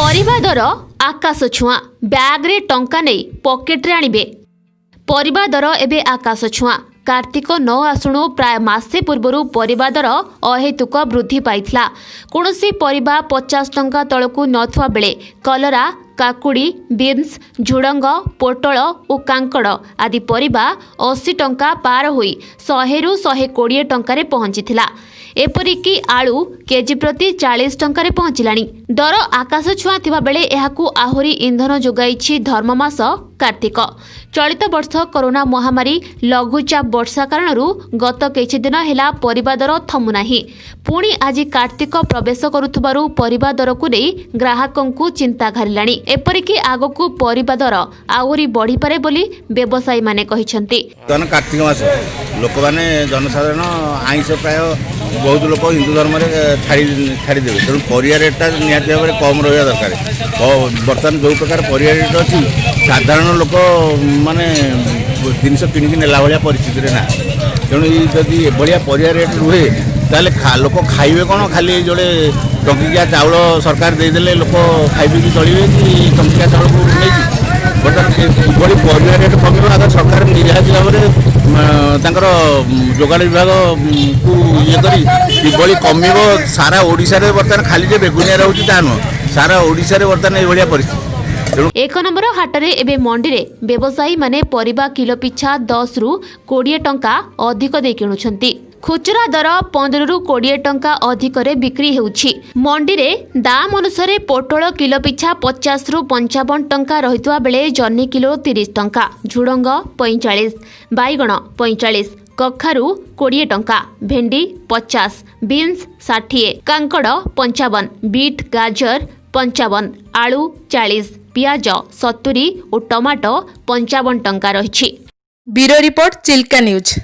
परिबा दर आकाश छुआ बैग रे टंका नहीं पॉकेट रे आनिबे। परिबा दर एबे आकाश छुआ। कार्तिक न आसुणु प्राय मासे पूर्व परिबा दर अहेतुक वृद्धि पाइथिला। कोनोसी परिबा 50 टंका तळकु नथुआ बेले कलरा काकुड़ी बीन्स झुड़ंग पोटल और कांकड़ आदि परिबा 80 टंका पार होई 100 रु 120 टंका पहुंचीथिला। एपरिकी आलू केजी प्रति 40 टंका पहुंचलानी। दर आकाश छुआ थिबा बेले एहाकु आहुरी इंधन जोगाइछि धर्ममास कार्तिक। चलित वर्ष कोरोना महामारी लघुचाप वर्षा कारणरू गत किछि दिन हेला परिबा दर थमु नाही। पुणी आज कार्तिक प्रवेश करुथबारु परिबा दर को नै ग्राहकंकु चिंता घारिलानी। एपरिकी आगकु परिबा दर आहुरी बढ़ी पारे बोली व्यवसायी माने कहिसंती। कार्तिक मास लोक माने जनसाधारण आइंस प्राय बहुत लोक हिंदू धर्म छाड़देवे तेणु परिया रेटा निहती भाव में कम रहा दरकार। बर्तमान जो प्रकार परिया रेट अच्छी साधारण लोक माने जिनस किणिकी नेला भाया परिस्थिति ना। तेणु जदि एभलिया परिया रेट रुहे ताले लोक खाइबे कौन? खाली जोड़े टंकिया चाउल सरकार देदेले लोक खाइबे कि चलिए कि टंकिया चाउल को नहीं। बर्तमान परिया रेट कम आगे सरकार निहाती भाव में जोगाड़ विभाग को ये करी कम सारा ओडिशा रे बर्तमान खाली जे बेगुनिया रोचे ता नुह सारा ओडिशा रे बर्तमान ये परिस्थिति। एक नंबर हाटरे एबे मंडी रे व्यवसायी माने परिबा किलो पिछा 10 रु 20 टंका अधिक दे किणुछंती। खुचरा दर 15 रु 20 टंका अधिक रे बिक्री हेउछि। मंडी रे दाम अनुसार पोटल किलो पिछा 50 रु 55 टंका रहितवा बेले जन्नी किलो 30 टंका, झुडंग 45, बाईगण 45, कखारू 20 टंका, भेंडी 50, बीन्स 60, कांकड़ 55, बीट गाजर 55, आलू 40, पियाज 70 और टमाटो 55 टंका रही। Bureau report Chilika news.